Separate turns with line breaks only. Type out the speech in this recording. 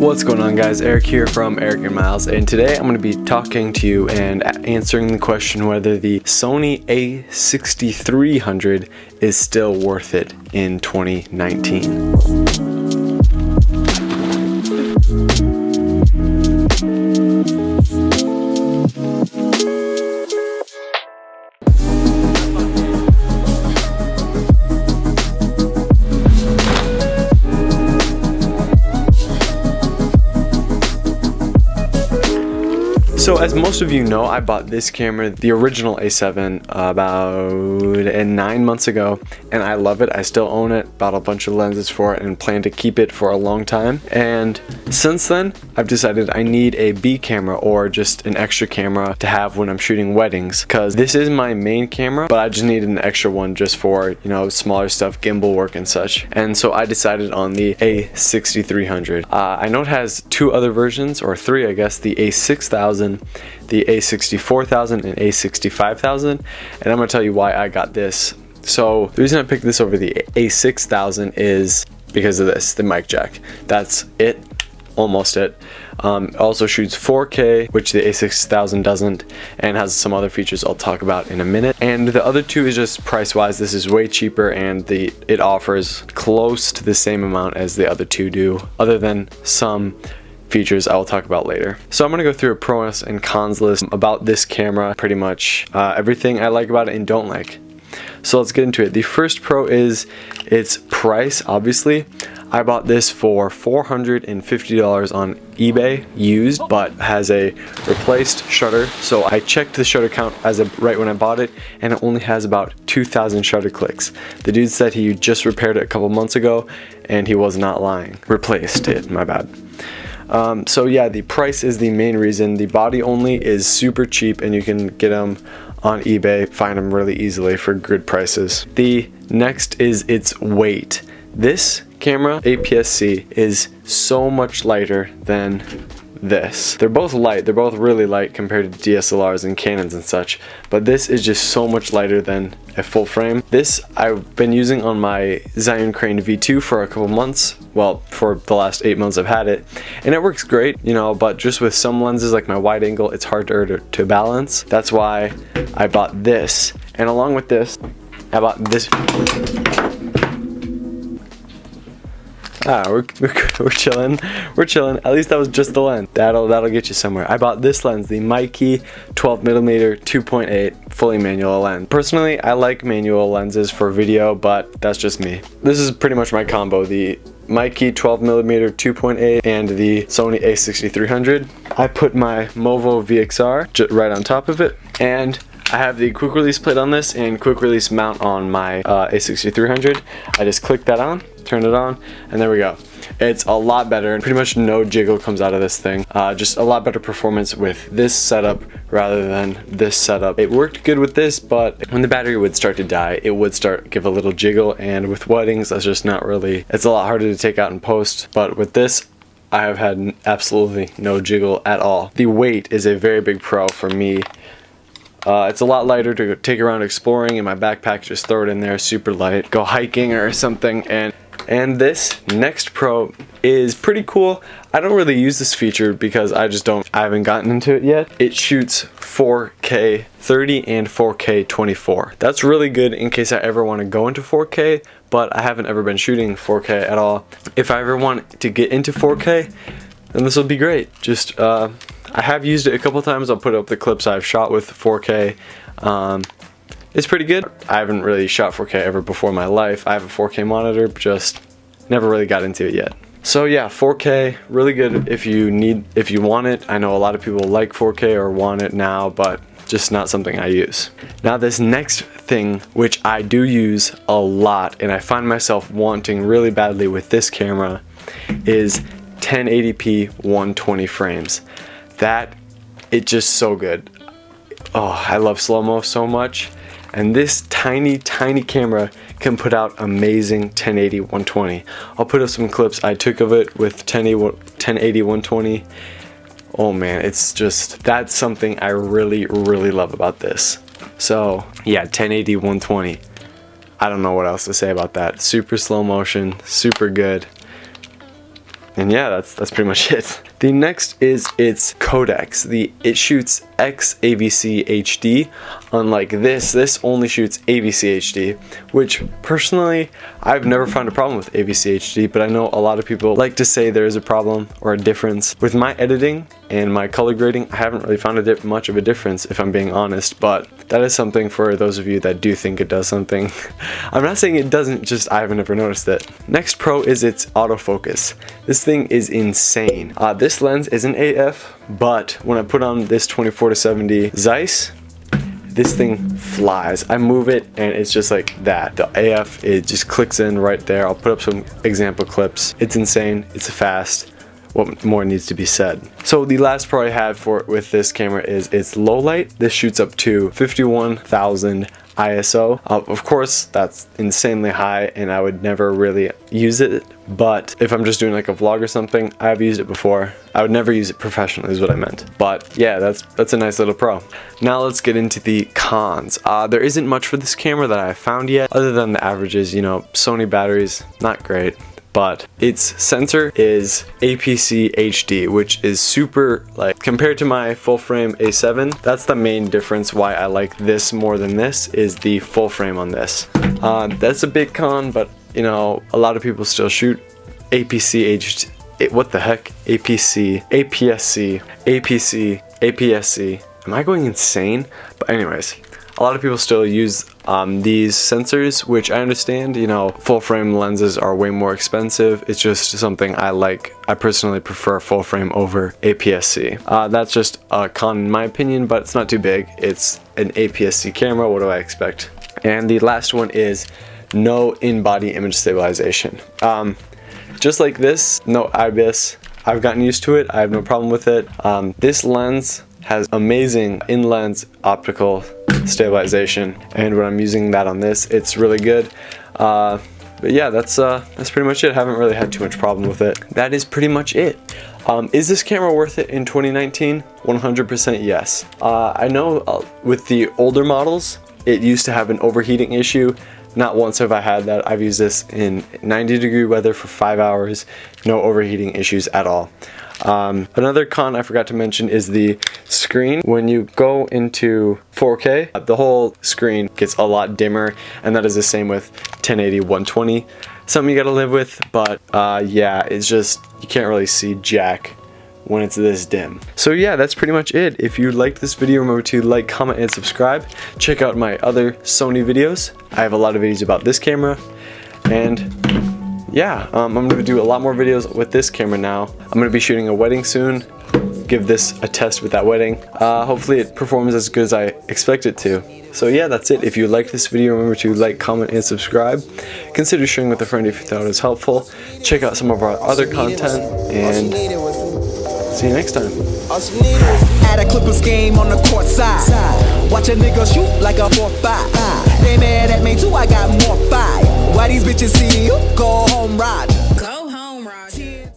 What's going on, guys? Eric here from Eric and Miles, and today I'm going to be talking to you and answering the question whether the Sony A6300 is still worth it in 2019. So as most of you know, I bought this camera, the original A7, about 9 months ago, and I love it. I still own it, bought a bunch of lenses for it, and plan to keep it for a long time. And since then, I've decided I need a B camera or just an extra camera to have when I'm shooting weddings, because this is my main camera, but I just needed an extra one just for, you know, smaller stuff, gimbal work and such. And so I decided on the A6300. I know it has two other versions, or three, I guess, the A6000, the A64000, and A65000, and I'm going to tell you why I got this. So the reason I picked this over the A6000 is because of this, the mic jack. That's it, almost it. It also shoots 4K, which the A6000 doesn't, and has some other features I'll talk about in a minute. And the other two is just price-wise, this is way cheaper, and it offers close to the same amount as the other two do, other than some features I will talk about later. So I'm going to go through a pros and cons list about this camera, pretty much everything I like about it and don't like. So let's get into it. The first pro is its price, obviously. I bought this for $450 on eBay, used, but has a replaced shutter. So I checked the shutter count right when I bought it, and it only has about 2,000 shutter clicks. The dude said he just repaired it a couple months ago, and he was not lying. Replaced it, my bad. So yeah, the price is the main reason. The body only is super cheap, and you can get them on eBay, find them really easily for good prices. The next is its weight. This camera, APS-C, is so much lighter than this. They're both light, they're both really light compared to DSLRs and Canons and such, but this is just so much lighter than a full frame. This I've been using on my Zion Crane V2 for a couple months, well, for the last 8 months I've had it, and it works great, you know, but just with some lenses like my wide angle, it's harder to balance. That's why I bought this, and along with this, I bought this. We're chilling. We're chilling. At least that was just the lens. That'll get you somewhere. I bought this lens, the Mikey 12mm 2.8 fully manual lens. Personally, I like manual lenses for video, but that's just me. This is pretty much my combo, the Mikey 12mm 2.8 and the Sony A6300. I put my Movo VXR right on top of it, and I have the quick release plate on this and quick release mount on my A6300. I just click that on, turn it on, and there we go. It's a lot better, and pretty much no jiggle comes out of this thing. Just a lot better performance with this setup rather than this setup. It worked good with this, but when the battery would start to die, it would give a little jiggle, and with weddings, that's just not really, it's a lot harder to take out in post, but with this, I have had absolutely no jiggle at all. The weight is a very big pro for me. It's a lot lighter to take around exploring in my backpack, just throw it in there, super light, go hiking or something. And this next pro is pretty cool. I don't really use this feature because I haven't gotten into it yet. It shoots 4K 30 and 4K 24. That's really good in case I ever want to go into 4K, but I haven't ever been shooting 4K at all. If I ever want to get into 4K, then this will be great. Just, I have used it a couple times. I'll put up the clips I've shot with 4K. It's pretty good. I haven't really shot 4K ever before in my life. I have a 4K monitor, but just never really got into it yet. So yeah, 4K, really good if you want it. I know a lot of people like 4K or want it now, but just not something I use. Now this next thing, which I do use a lot, and I find myself wanting really badly with this camera, is 1080p 120 frames. It's just so good. Oh, I love slow-mo so much, and this tiny camera can put out amazing 1080 120. I'll put up some clips I took of it with 1080 120. Oh man, that's something I really love about this. So yeah, 1080 120. I don't know what else to say about that. Super slow motion, super good. And yeah, that's pretty much it. The next is its Codex. It shoots XAVC HD. Unlike this only shoots AVC HD, which personally I've never found a problem with AVC HD, but I know a lot of people like to say there is a problem or a difference. With my editing and my color grading, I haven't really found much of a difference, if I'm being honest, but that is something for those of you that do think it does something. I'm not saying it doesn't, just I haven't ever noticed it. Next pro is its autofocus. This thing is insane. This lens isn't AF, but when I put on this 24-70 Zeiss, this thing flies. I move it and it's just like that. The AF, it just clicks in right there. I'll put up some example clips. It's insane, it's fast. What more needs to be said? So the last pro I have with this camera is its low light. This shoots up to 51,000 ISO. Of course, that's insanely high and I would never really use it, but if I'm just doing like a vlog or something, I've used it before. I would never use it professionally is what I meant. But yeah, that's a nice little pro. Now let's get into the cons. There isn't much for this camera that I've found yet, other than the averages. You know, Sony batteries, not great. But its sensor is APC HD, which is super, like, compared to my full frame A7, that's the main difference why I like this more than this, is the full frame on this. That's a big con, but you know, a lot of people still shoot APC HD. What the heck? APC, APS-C, APC, APS-C. Am I going insane? But anyways, a lot of people still use these sensors, which I understand. You know, full frame lenses are way more expensive. It's just something I like. I personally prefer full frame over APS-C. That's just a con in my opinion, but it's not too big. It's an APS-C camera. What do I expect? And the last one is no in-body image stabilization. Just like this, no IBIS. I've gotten used to it. I have no problem with it. This lens has amazing in-lens optical stabilization, and when I'm using that on this, it's really good. But yeah, that's pretty much it. I haven't really had too much problem with it. That is pretty much it. Is this camera worth it in 2019? 100% yes. I know with the older models, it used to have an overheating issue. Not once have I had that. I've used this in 90-degree weather for 5 hours. No overheating issues at all. Another con I forgot to mention is the screen. When you go into 4K, the whole screen gets a lot dimmer, and that is the same with 1080, 120. Something you gotta live with, but yeah, it's just, you can't really see jack when it's this dim. So yeah, that's pretty much it. If you liked this video, remember to like, comment, and subscribe. Check out my other Sony videos. I have a lot of videos about this camera, and yeah, I'm going to do a lot more videos with this camera now. I'm going to be shooting a wedding soon. Give this a test with that wedding. Hopefully it performs as good as I expect it to. So yeah, that's it. If you liked this video, remember to like, comment, and subscribe. Consider sharing with a friend if you thought it was helpful. Check out some of our other content, and see you next time.
At a Clippers game on the court side, watch a nigga shoot like a 4-5. They mad at me too, I got more fire. Why these bitches see you? Go home ride.